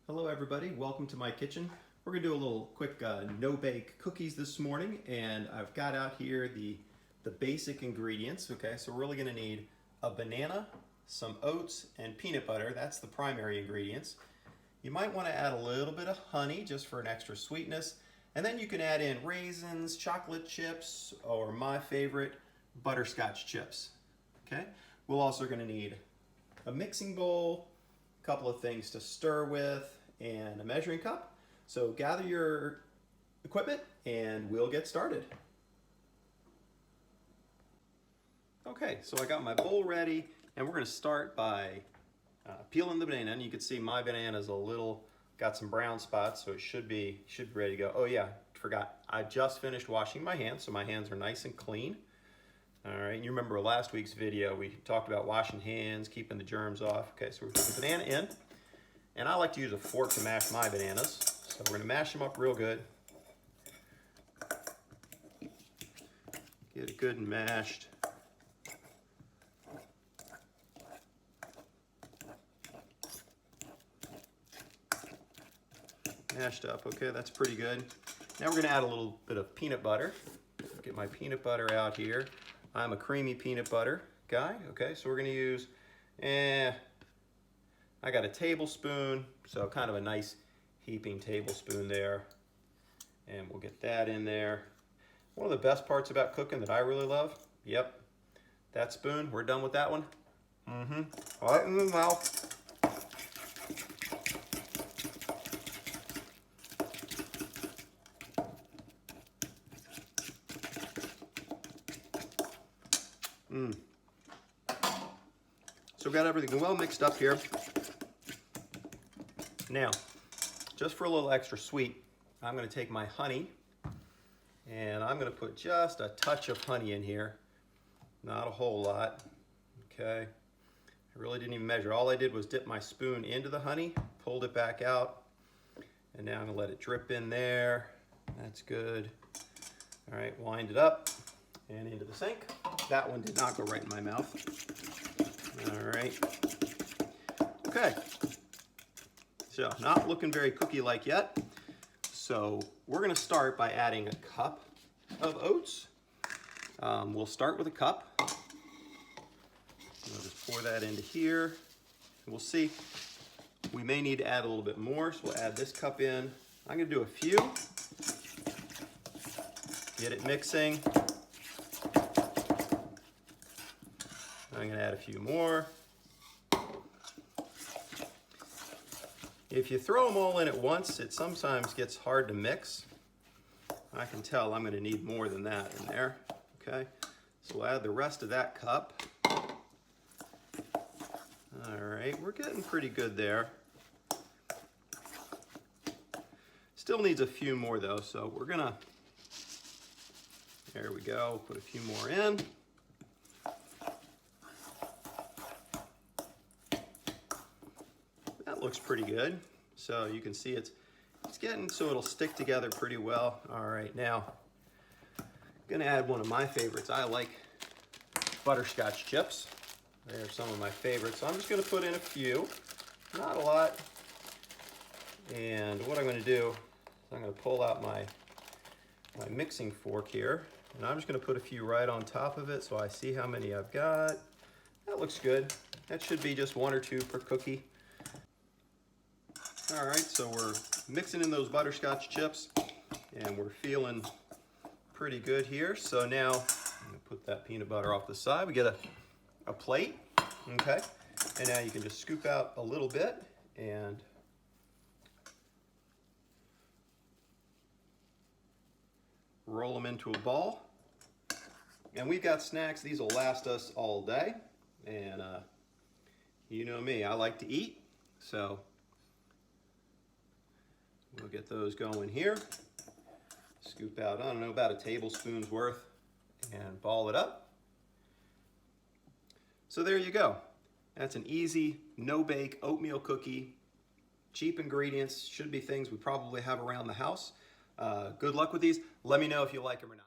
Hello everybody, welcome to my kitchen. We're going to do a little quick no-bake cookies this morning, and I've got out here the basic ingredients. Okay, so we're really going to need a banana, some oats, and peanut butter. That's the primary ingredients. You might want to add a little bit of honey just for an extra sweetness, and then you can add in raisins, chocolate chips, or my favorite, butterscotch chips. Okay, we're also going to need a mixing bowl, a couple of things to stir with, and a measuring cup. So gather your equipment and we'll get started. Okay, so I got my bowl ready, and we're going to start by peeling the banana. And you can see my banana's got some brown spots, so it should be ready to go. Oh yeah, forgot, I just finished washing my hands, so my hands are nice and clean. All right, you remember last week's video, we talked about washing hands, keeping the germs off. Okay, so we put the banana in, and I like to use a fork to mash my bananas. So we're gonna mash them up real good. Get it good and mashed. Mashed up, okay, that's pretty good. Now we're gonna add a little bit of peanut butter. Get my peanut butter out here. I'm a creamy peanut butter guy, okay? So we're gonna use, I got a tablespoon, so kind of a nice heaping tablespoon there. And we'll get that in there. One of the best parts about cooking that I really love, yep, that spoon, we're done with that one. Right in the mouth. So we've got everything well mixed up here. Now, just for a little extra sweet, I'm going to take my honey, and I'm going to put just a touch of honey in here. Not a whole lot. Okay. I really didn't even measure. All I did was dip my spoon into the honey, pulled it back out, and now I'm going to let it drip in there. That's good. All right, wind it up and into the sink. That one did not go right in my mouth. All right. Okay. So not looking very cookie-like yet. So we're going to start by adding a cup of oats. We'll start with a cup. I'll just pour that into here. We'll see. We may need to add a little bit more, so we'll add this cup in. I'm going to do a few. Get it mixing. I'm going to add a few more. If you throw them all in at once, it sometimes gets hard to mix. I can tell I'm going to need more than that in there. Okay, so we'll add the rest of that cup. All right, we're getting pretty good there. Still needs a few more though, so we're gonna, there we go, put a few more in. That looks pretty good. So you can see it's getting so it'll stick together pretty well. All right, now I'm gonna add one of my favorites. I like butterscotch chips. They're some of my favorites. So I'm just gonna put in a few, not a lot. And what I'm gonna do is I'm gonna pull out my mixing fork here, and I'm just gonna put a few right on top of it so I see how many I've got. That looks good. That should be just 1 or 2 per cookie. All right, so we're mixing in those butterscotch chips, and we're feeling pretty good here. So now I'm gonna put that peanut butter off the side. We get a plate, okay? And now you can just scoop out a little bit and roll them into a ball. And we've got snacks. These will last us all day. And you know me, I like to eat, so we'll get those going here. Scoop out, I don't know, about a tablespoon's worth and ball it up. So there you go. That's an easy, no-bake oatmeal cookie. Cheap ingredients, should be things we probably have around the house. Good luck with these. Let me know if you like them or not.